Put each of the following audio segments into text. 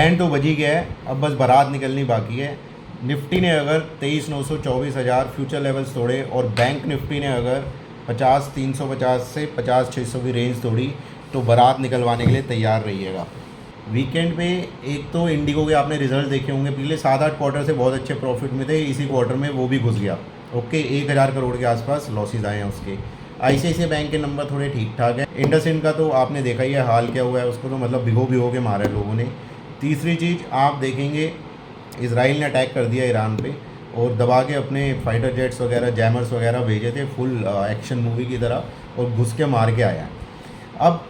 Band तो बज ही गया है, अब बस बारात निकलनी बाकी है। निफ्टी ने अगर 23,900 24,000 फ्यूचर लेवल्स तोड़े और बैंक निफ्टी ने अगर 50,350 से 50,600 की रेंज तोड़ी तो बारात निकलवाने के लिए तैयार रहिएगा। वीकेंड पे एक तो इंडिगो के आपने रिजल्ट देखे होंगे, पिछले 7-8 क्वार्टर से बहुत अच्छे प्रॉफिट में थे, इसी क्वार्टर में वो भी घुस गया। ओके, 1,000 करोड़ के आसपास लॉसेज आए हैं उसके। ICICI बैंक के नंबर थोड़े ठीक ठाक है। इंडसइंड का तो आपने देखा ही है हाल क्या हुआ है, उसको तो मतलब भिगो के मारा है लोगों ने। तीसरी चीज़ आप देखेंगे, इसराइल ने अटैक कर दिया ईरान पे और दबा के अपने फाइटर जेट्स वगैरह जैमर्स वगैरह भेजे थे फुल एक्शन मूवी की तरह और घुस के मार के आया। अब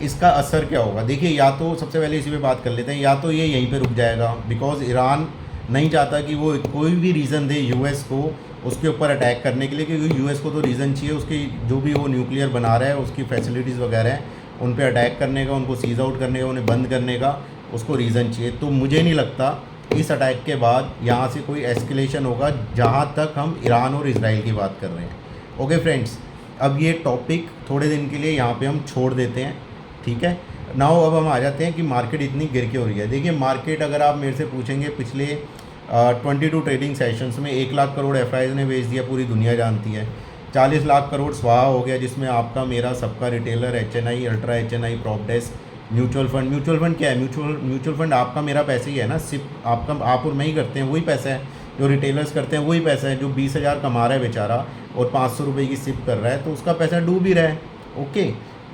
इसका असर क्या होगा देखिए, या तो सबसे पहले इसी पे बात कर लेते हैं, या तो ये यहीं पे रुक जाएगा बिकॉज ईरान नहीं चाहता कि वो कोई भी रीज़न दे यूएस को उसके ऊपर अटैक करने के लिए, क्योंकि यूएस को तो रीज़न चाहिए उसकी जो भी वो न्यूक्लियर बना रहा है उसकी फैसिलिटीज़ वगैरह हैं उन पे अटैक करने का, उनको सीज आउट करने का, उन्हें बंद करने का उसको रीज़न चाहिए। तो मुझे नहीं लगता इस अटैक के बाद यहाँ से कोई एस्केलेशन होगा जहाँ तक हम ईरान और इसराइल की बात कर रहे हैं। ओके फ्रेंड्स, अब ये टॉपिक थोड़े दिन के लिए यहाँ पे हम छोड़ देते हैं, ठीक है। नाउ अब हम आ जाते हैं कि मार्केट इतनी गिर के हो रही है। देखिए मार्केट अगर आप मेरे से पूछेंगे पिछले 22 ट्रेडिंग सेशंस में 1 लाख करोड़ एफआईज ने बेच दिया, पूरी दुनिया जानती है। 40 लाख करोड़ स्वाहा हो गया, जिसमें आपका मेरा सबका retailer, HNI, ultra HNI, PropDesk, mutual fund क्या है? म्यूचुअल फंड आपका मेरा पैसे ही है ना, सिर्फ आपका आप और मैं ही करते हैं, वही पैसा है। जो रिटेलर्स करते हैं वही पैसा है। जो 20,000 कमा रहा है बेचारा और 500 रुपये की सिप कर रहा है तो उसका पैसा डूब ही रहा है। ओके,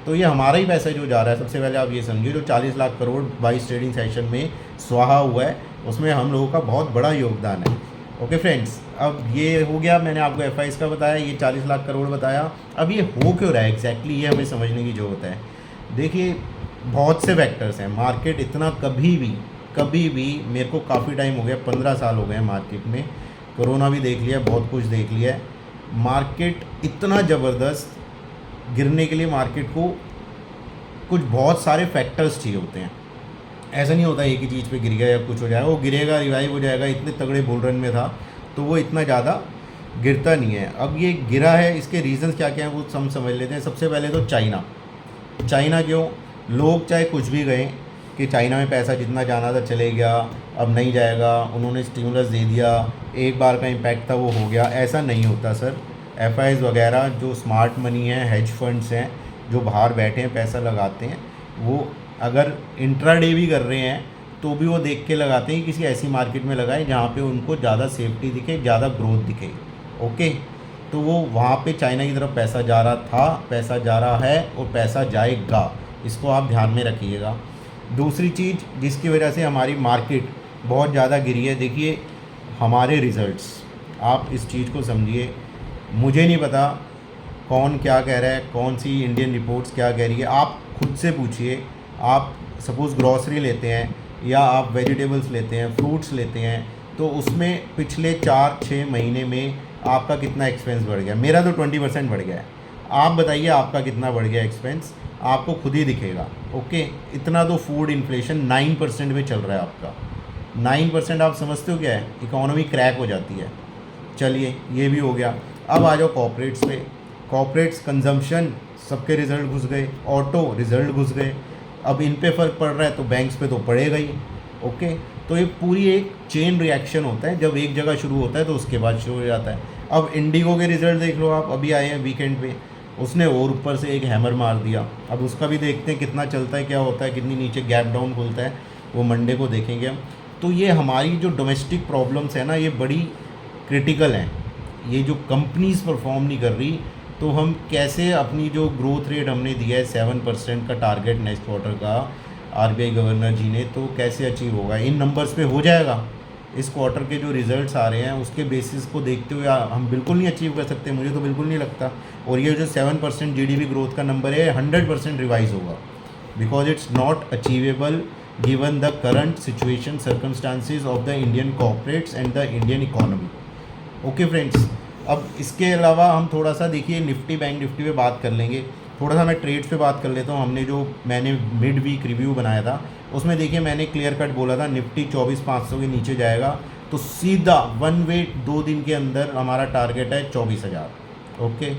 तो ये हमारा ही पैसा जो जा रहा है। सबसे पहले आप ये समझिए, जो 40 लाख करोड़ 22 ट्रेडिंग सेशन में स्वाहा हुआ है उसमें हम लोगों का बहुत बड़ा योगदान है। ओके फ्रेंड्स, अब ये हो गया, मैंने आपको एफआईज का बताया, ये 40 लाख करोड़ बताया। अब ये हो क्यों रहा है एग्जैक्टली, ये हमें समझने की ज़रूरत है। देखिए बहुत से फैक्टर्स हैं। मार्केट इतना कभी भी मेरे को काफ़ी टाइम हो गया, 15 साल हो गए हैं मार्केट में, कोरोना भी देख लिया, बहुत कुछ देख लिया है। मार्केट इतना ज़बरदस्त गिरने के लिए मार्केट को कुछ बहुत सारे फैक्टर्स चाहिए होते हैं। ऐसा नहीं होता एक ही चीज़ पे गिर गया या कुछ हो जाएगा, वो गिरेगा रिवाइव हो जाएगा। इतने तगड़े बुल रन में था तो वो इतना ज़्यादा गिरता नहीं है। अब ये गिरा है, इसके रीज़न्स क्या क्या हैं वो हम समझ लेते हैं। सबसे पहले तो चाइना क्यों, लोग चाहे कुछ भी गए कि चाइना में पैसा जितना जाना था चले गया, अब नहीं जाएगा, उन्होंने स्टिमुलस दे दिया, एक बार का इम्पैक्ट था वो हो गया, ऐसा नहीं होता सर। एफआईज वगैरह जो स्मार्ट मनी है, हेज फंड्स हैं, जो बाहर बैठे हैं पैसा लगाते हैं, वो अगर इंट्राडे भी कर रहे हैं तो भी वो देख के लगाते हैं कि किसी ऐसी मार्केट में लगाएं जहाँ पे उनको ज़्यादा सेफ्टी दिखे, ज़्यादा ग्रोथ दिखे। ओके, तो वो वहाँ पे चाइना की तरफ पैसा जा रहा था, पैसा जा रहा है और पैसा जाएगा, इसको आप ध्यान में रखिएगा। दूसरी चीज़ जिसकी वजह से हमारी मार्केट बहुत ज़्यादा गिरी है, देखिए हमारे रिज़ल्ट्स, आप इस चीज़ को समझिए। मुझे नहीं पता कौन क्या कह रहा है, कौन सी इंडियन रिपोर्ट्स क्या कह रही है, आप खुद से पूछिए। आप सपोज़ ग्रॉसरी लेते हैं या आप वेजिटेबल्स लेते हैं, फ्रूट्स लेते हैं, तो उसमें पिछले 4-6 महीने में आपका कितना एक्सपेंस बढ़ गया। मेरा तो 20% बढ़ गया है। आप बताइए आपका कितना बढ़ गया एक्सपेंस, आपको खुद ही दिखेगा। ओके, इतना तो फूड इन्फ्लेशन 9% में चल रहा है आपका। 9% आप समझते हो क्या है, इकोनॉमी क्रैक हो जाती है। चलिए ये भी हो गया। अब आ जाओ कॉर्पोरेट्स पे। कॉर्पोरेट्स कंजम्पशन सबके रिजल्ट घुस गए, ऑटो रिजल्ट घुस गए। अब इन पे फ़र्क पड़ रहा है तो बैंक्स पे तो पड़ेगा ही। ओके, तो ये पूरी एक चेन रिएक्शन होता है, जब एक जगह शुरू होता है तो उसके बाद शुरू हो जाता है। अब इंडिगो के रिज़ल्ट देख लो आप, अभी आए हैं वीकेंड पे, उसने और ऊपर से एक हैमर मार दिया। अब उसका भी देखते हैं कितना चलता है, क्या होता है, कितनी नीचे गैप डाउन खुलता है, वो मंडे को देखेंगे हम। तो ये हमारी जो डोमेस्टिक प्रॉब्लम्स है ना, ये बड़ी क्रिटिकल हैं। ये जो कंपनीज़ परफॉर्म नहीं कर रही, तो हम कैसे अपनी जो ग्रोथ रेट हमने दिया है 7% का टारगेट नेक्स्ट क्वार्टर का आरबीआई गवर्नर जी ने, तो कैसे अचीव होगा? इन नंबर्स पे हो जाएगा? इस क्वार्टर के जो रिजल्ट्स आ रहे हैं उसके बेसिस को देखते हुए हम बिल्कुल नहीं अचीव कर सकते, मुझे तो बिल्कुल नहीं लगता। और ये जो 7% जीडीपी ग्रोथ का नंबर है 100% रिवाइज होगा, because it's not achievable given the current situation circumstances of the Indian corporates and the Indian economy. Okay friends, अब इसके अलावा हम थोड़ा सा देखिए निफ्टी, बैंक निफ्टी पे बात कर लेंगे। थोड़ा सा मैं ट्रेड्स पे बात कर लेता हूँ। मैंने मिड वीक रिव्यू बनाया था, उसमें देखिए मैंने क्लियर कट बोला था निफ्टी 24,500 के नीचे जाएगा तो सीधा वन वे 2 दिन के अंदर हमारा टारगेट है 24,000। ओके,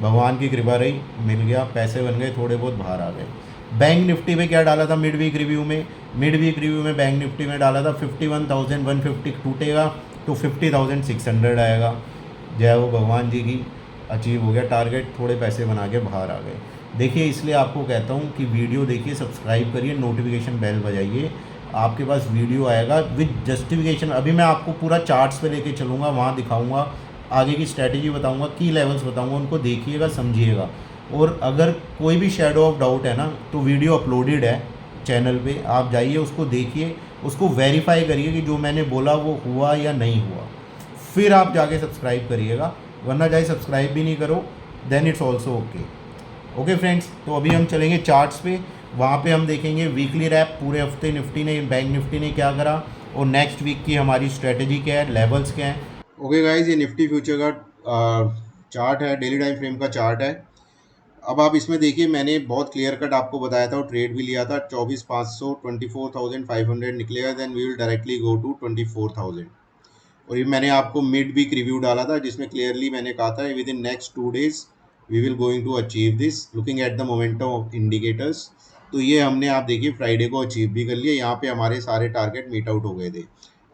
भगवान की कृपा रही, मिल गया, पैसे बन गए, थोड़े बहुत बाहर आ गए। बैंक निफ्टी में क्या डाला था मिड वीक रिव्यू में, मिड वीक रिव्यू में बैंक निफ्टी में डाला था 51,150 टूटेगा तो 50,600 आएगा। जय हो भगवान जी की, अचीव हो गया टारगेट, थोड़े पैसे बना के बाहर आ गए। देखिए इसलिए आपको कहता हूँ कि वीडियो देखिए, सब्सक्राइब करिए, नोटिफिकेशन बेल बजाइए, आपके पास वीडियो आएगा विद जस्टिफिकेशन। अभी मैं आपको पूरा चार्ट्स पे लेके चलूँगा, वहाँ दिखाऊँगा, आगे की स्ट्रैटेजी बताऊँगा, की लेवल्स बताऊँगा, उनको देखिएगा, समझिएगा। और अगर कोई भी शेडो ऑफ डाउट है ना, तो वीडियो अपलोडेड है चैनल पे, आप जाइए उसको देखिए, उसको वेरीफाई करिए कि जो मैंने बोला वो हुआ या नहीं हुआ, फिर आप जाके सब्सक्राइब करिएगा, वरना जाए सब्सक्राइब भी नहीं करो, then it's also okay. Okay friends, तो अभी हम चलेंगे चार्ट्स पे, वहाँ पे हम देखेंगे वीकली रैप, पूरे हफ्ते निफ्टी ने, बैंक निफ्टी ने क्या करा, और नेक्स्ट वीक की हमारी स्ट्रेटजी क्या है, लेवल्स क्या है। ओके गाइज, ये निफ्टी फ्यूचर का चार्ट है, डेली टाइम फ्रेम का चार्ट है। अब आप इसमें देखिए, मैंने बहुत क्लियर कट आपको बताया था और ट्रेड भी लिया था, 24,500 24,500 निकलेगा, then we will directly go to 24,000। और ये मैंने आपको मिड वीक रिव्यू डाला था जिसमें क्लियरली मैंने कहा था within next 2 days we will going to achieve this looking at the momentum of indicators. तो ये हमने, आप देखिए, फ्राइडे को अचीव भी कर लिया, यहाँ पे हमारे सारे टारगेट मीट आउट हो गए थे।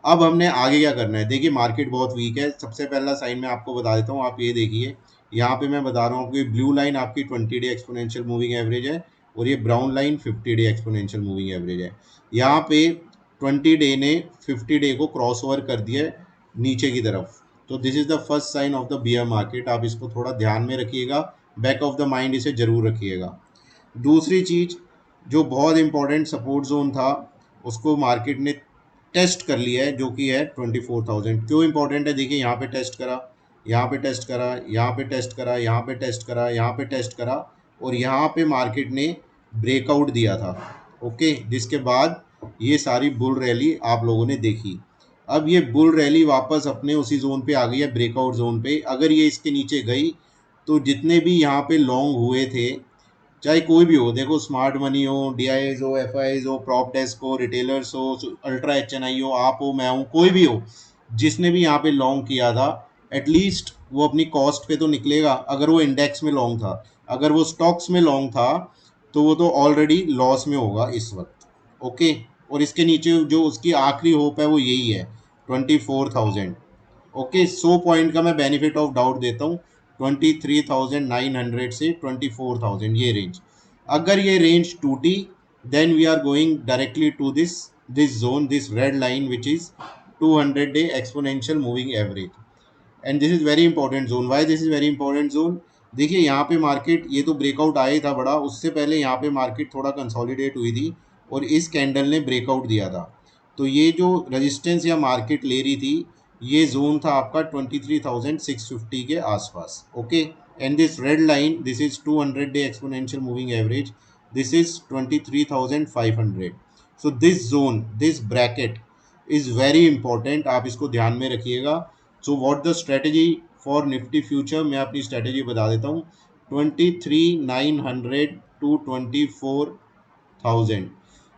अब हमने आगे क्या करना है, देखिए मार्केट बहुत वीक है। सबसे पहला साइन मैं आपको बता देता हूँ, आप ये देखिए, यहाँ पे मैं बता रहा हूँ कि ब्लू लाइन आपकी 20 डे एक्सपोनेंशियल मूविंग एवरेज है और ये brown line 50 day exponential moving average है। यहाँ पे 20 डे ने 50 डे को क्रॉस ओवर कर दिया है नीचे की तरफ, तो this is the first sign of the bear market. आप इसको थोड़ा ध्यान में रखिएगा, बैक ऑफ द माइंड इसे जरूर रखिएगा। दूसरी चीज, जो बहुत इंपॉर्टेंट सपोर्ट जोन था उसको मार्केट ने टेस्ट कर लिया है, जो कि है 24,000। क्यों इंपॉर्टेंट है, देखिए यहाँ पे टेस्ट करा, यहाँ पे टेस्ट करा, यहाँ पे टेस्ट करा, यहाँ पे टेस्ट करा, यहाँ पे टेस्ट करा, और यहाँ पे मार्केट ने ब्रेकआउट दिया था। ओके, जिसके बाद ये सारी बुल रैली आप लोगों ने देखी। अब ये बुल रैली वापस अपने उसी जोन पे आ गई है, ब्रेकआउट जोन पे। अगर ये इसके नीचे गई तो जितने भी यहाँ पे लॉन्ग हुए थे, चाहे कोई भी हो, देखो स्मार्ट मनी हो, डीआईज हो, एफआईज हो, प्रॉप डेस्क हो, रिटेलर्स हो, अल्ट्रा एचएनआई हो, आप हो, मैं हूँ, कोई भी हो, जिसने भी यहाँ पे लॉन्ग किया था, एटलीस्ट वो अपनी कॉस्ट पे तो निकलेगा। अगर वो इंडेक्स में लॉन्ग था, अगर वो स्टॉक्स में लॉन्ग था, तो वो तो ऑलरेडी लॉस में होगा इस वक्त। ओके, और इसके नीचे जो उसकी आखिरी होप है वो यही है, 24,000। ओके, 100 पॉइंट का मैं बेनिफिट ऑफ डाउट देता हूँ, 23,900 से 24,000 ये रेंज। अगर ये रेंज टूटी, then we are going directly to this zone, this red line which is 200 day exponential moving average, and this is very important zone. Why this is very important zone, देखिए यहाँ पे market, ये तो breakout आया ही था बड़ा, उससे पहले यहाँ पे मार्केट थोड़ा कंसोलिडेट हुई थी और इस कैंडल ने ब्रेकआउट दिया था। तो ये जो रेजिस्टेंस या मार्केट ले रही थी, ये जोन था आपका 23,650 के आसपास। Okay, and this red line, this is 200 day exponential moving average, this is 23,500। So this zone, this bracket is very important, आप इसको ध्यान में रखिएगा। So what the strategy for Nifty future, मैं अपनी स्ट्रेटेजी बता देता हूँ, 23,900 टू 24,000,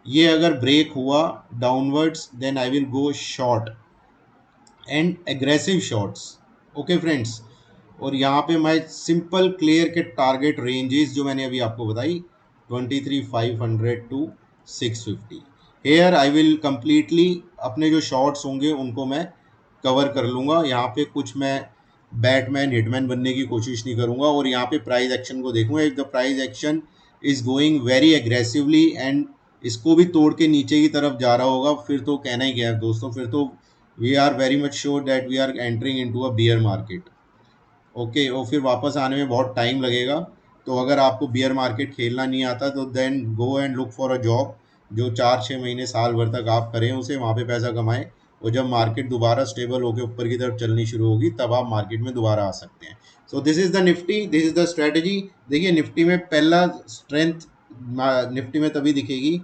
ये अगर ब्रेक हुआ downwards, then I will go short and aggressive shorts. Okay friends, और यहाँ पे मैं सिंपल क्लियर के टारगेट रेंजेस जो मैंने अभी आपको बताई, 23,500 to 650, here I will completely अपने जो शॉर्ट्स होंगे उनको मैं कवर कर लूँगा। यहाँ पे कुछ मैं बैटमैन हिटमैन बनने की कोशिश नहीं करूँगा, और यहाँ पे प्राइस एक्शन को देखूँगा। If the price action is going very aggressively and इसको भी तोड़ के नीचे की तरफ जा रहा होगा, फिर तो कहना ही क्या है दोस्तों, फिर तो we are very much sure that we are entering into a bear market. Okay, और फिर वापस आने में बहुत टाइम लगेगा। तो अगर आपको बियर मार्केट खेलना नहीं आता तो then go and look for a job, जो 4-6 महीने साल भर तक आप करें उसे, वहाँ पे पैसा कमाएं, और जब मार्केट दोबारा स्टेबल होकर ऊपर की तरफ चलनी शुरू होगी तब आप मार्केट में दोबारा आ सकते हैं। So this is the Nifty, this is the strategy. देखिए निफ्टी में पहला स्ट्रेंथ निफ्टी में तभी दिखेगी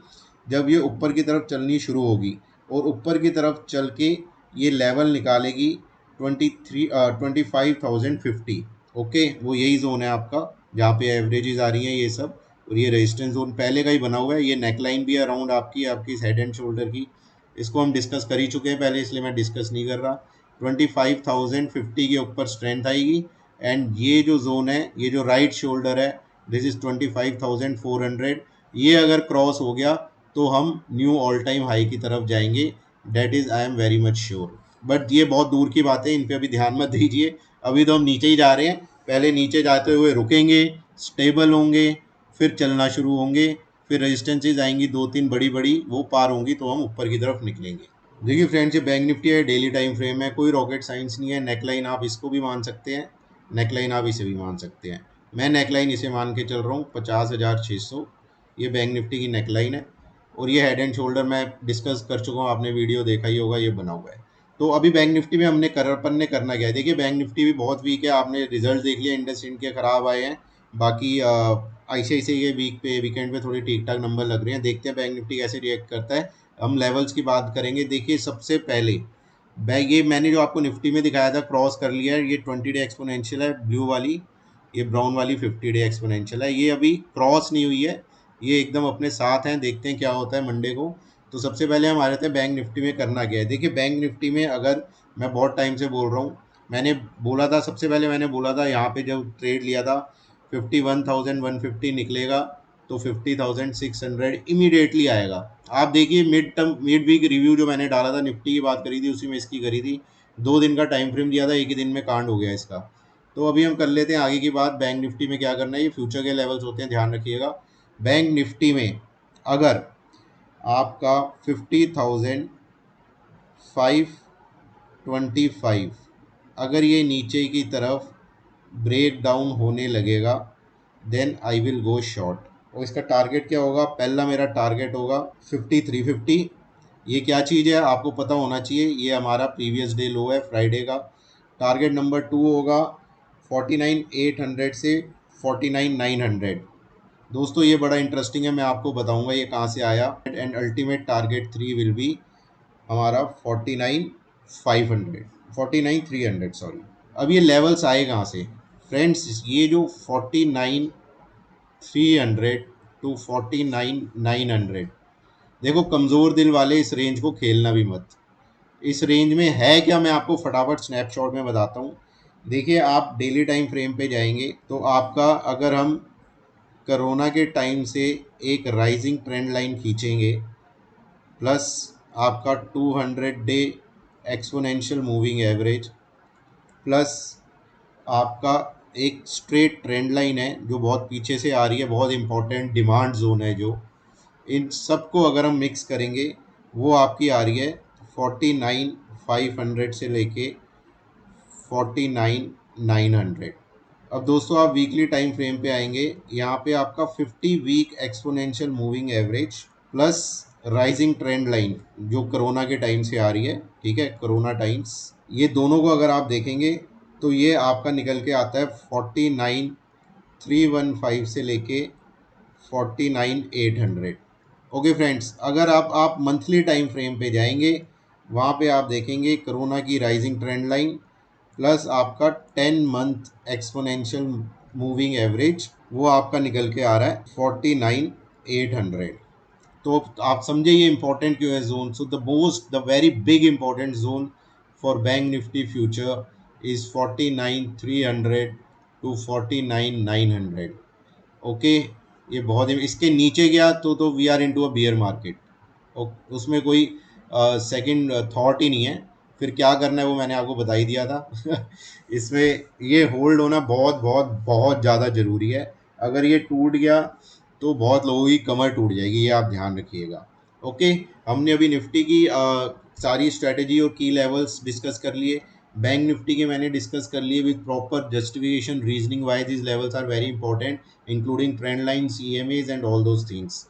जब ये ऊपर की तरफ चलनी शुरू होगी, और ऊपर की तरफ चल के ये लेवल निकालेगी 25,050। ओके, वो यही जोन है आपका जहाँ पे एवरेजेस आ रही हैं ये सब, और ये रेजिस्टेंस जोन पहले का ही बना हुआ है। ये नेकलाइन भी है अराउंड आपकी आपकी हेड एंड शोल्डर की, इसको हम डिस्कस कर ही चुके हैं पहले, इसलिए मैं डिस्कस नहीं कर रहा। 25,050 के ऊपर स्ट्रेंथ आएगी, एंड ये जो जोन है, ये जो राइट शोल्डर है, दिस इज 25,400। ये अगर क्रॉस हो गया तो हम न्यू ऑल टाइम हाई की तरफ जाएंगे, that is I am very much sure. But ये बहुत दूर की बात है, इन पे अभी ध्यान मत दीजिए। अभी तो हम नीचे ही जा रहे हैं, पहले नीचे जाते हुए रुकेंगे, स्टेबल होंगे, फिर चलना शुरू होंगे, फिर रेजिस्टेंसेज आएंगी दो तीन बड़ी बड़ी, वो पार होंगी तो हम ऊपर की तरफ निकलेंगे। देखिए फ्रेंड्स, ये बैंक निफ्टी है, डेली टाइम फ्रेम है, कोई रॉकेट साइंस नहीं है। नेकलाइन आप इसको भी मान सकते हैं, नेकलाइन आप इसे भी मान सकते हैं। मैं नेकलाइन इसे मान के चल रहा हूँ 50,600, ये बैंक निफ्टी की नेकलाइन है। और ये हेड एंड शोल्डर मैं डिस्कस कर चुका हूँ, आपने वीडियो देखा ही होगा, ये बना हुआ है। तो अभी बैंक निफ्टी में अपन ने करना क्या है, देखिए बैंक निफ्टी भी बहुत वीक है, आपने रिजल्ट देख लिया, इंडसइंड के खराब आए हैं। बाकी ICICI के वीकेंड पे थोड़ी ठीक ठाक नंबर लग रहे हैं, देखते हैं बैंक निफ्टी कैसे रिएक्ट करता है। हम लेवल्स की बात करेंगे। देखिए सबसे पहले ये मैंने जो आपको निफ्टी में दिखाया था क्रॉस कर लिया है, ये 20 डे एक्सपोनेंशियल है ब्लू वाली, ये ब्राउन वाली 50 डे एक्सपोनेंशियल है। ये अभी क्रॉस नहीं हुई है, ये एकदम अपने साथ हैं, देखते हैं क्या होता है मंडे को। तो सबसे पहले हम आ रहे थे बैंक निफ्टी में करना क्या है। देखिए बैंक निफ्टी में अगर मैं बहुत टाइम से बोल रहा हूँ, मैंने बोला था, सबसे पहले मैंने बोला था यहाँ पे जब ट्रेड लिया था 51,150 निकलेगा तो 50,600 इमीडिएटली आएगा। आप देखिए मिड वीक रिव्यू जो मैंने डाला था, निफ्टी की बात करी थी, उसी में इसकी करी थी। 2 दिन का टाइम फ्रेम दिया था, एक ही दिन में कांड हो गया इसका। तो अभी हम कर लेते हैं आगे की बात। बैंक निफ्टी में क्या करना है, ये फ्यूचर के लेवल्स होते हैं, ध्यान रखिएगा। बैंक निफ्टी में अगर आपका 50,525 अगर ये नीचे की तरफ ब्रेक डाउन होने लगेगा, then I will go short. और इसका टारगेट क्या होगा, पहला मेरा टारगेट होगा 5350। ये क्या चीज़ है आपको पता होना चाहिए, ये हमारा प्रीवियस डे लो है फ्राइडे का। टारगेट नंबर 2 होगा 49,800 से 49,900। दोस्तों ये बड़ा इंटरेस्टिंग है, मैं आपको बताऊंगा ये कहाँ से आया। And ultimate target 3 will be हमारा 49,500, 49,300 सॉरी। अब ये लेवल्स आए कहाँ से फ्रेंड्स, ये जो 49,300 टू 49,900, देखो कमज़ोर दिल वाले इस रेंज को खेलना भी मत। इस रेंज में है क्या, मैं आपको फटाफट स्नैपशॉट में बताता हूँ। देखिए आप डेली टाइम फ्रेम पे जाएंगे तो आपका, अगर हम कोरोना के टाइम से एक राइजिंग ट्रेंड लाइन खींचेंगे, प्लस आपका 200 day exponential moving average, plus आपका एक स्ट्रेट ट्रेंड लाइन है जो बहुत पीछे से आ रही है, बहुत इंपॉर्टेंट डिमांड जोन है जो, इन सबको अगर हम मिक्स करेंगे, वो आपकी आ रही है 49,500 से लेके 49,900। अब दोस्तों आप वीकली टाइम फ्रेम पे आएंगे, यहाँ पे आपका 50 week exponential moving average plus rising trend line जो कोरोना के टाइम से आ रही है, ठीक है, कोरोना टाइम्स, ये दोनों को अगर आप देखेंगे तो ये आपका निकल के आता है 49,315 से लेके 49,800। ओके फ्रेंड्स, अगर आप मंथली टाइम फ्रेम पे जाएंगे, वहाँ पे आप देखेंगे कोरोना की राइजिंग ट्रेंड लाइन प्लस आपका 10 मंथ एक्सपोनेंशियल मूविंग एवरेज, वो आपका निकल के आ रहा है 49,800। तो आप समझे ये इंपॉर्टेंट क्यों है zone. So the very big important zone for bank Nifty future is 49,300 to 49,900। Okay, ये बहुत इसके नीचे गया तो we are into a bear market, उसमें कोई सेकंड थॉट ही नहीं है। फिर क्या करना है वो मैंने आपको बता ही दिया था। इसमें ये होल्ड होना बहुत बहुत बहुत ज़्यादा ज़रूरी है। अगर ये टूट गया तो बहुत लोगों की कमर टूट जाएगी, ये आप ध्यान रखिएगा। ओके, हमने अभी निफ्टी की सारी स्ट्रेटेजी और की लेवल्स डिस्कस कर लिए। बैंक निफ्टी के मैंने डिस्कस कर लिए with proper justification reasoning why this levels are very important, including trend lines, EMAs and all those things.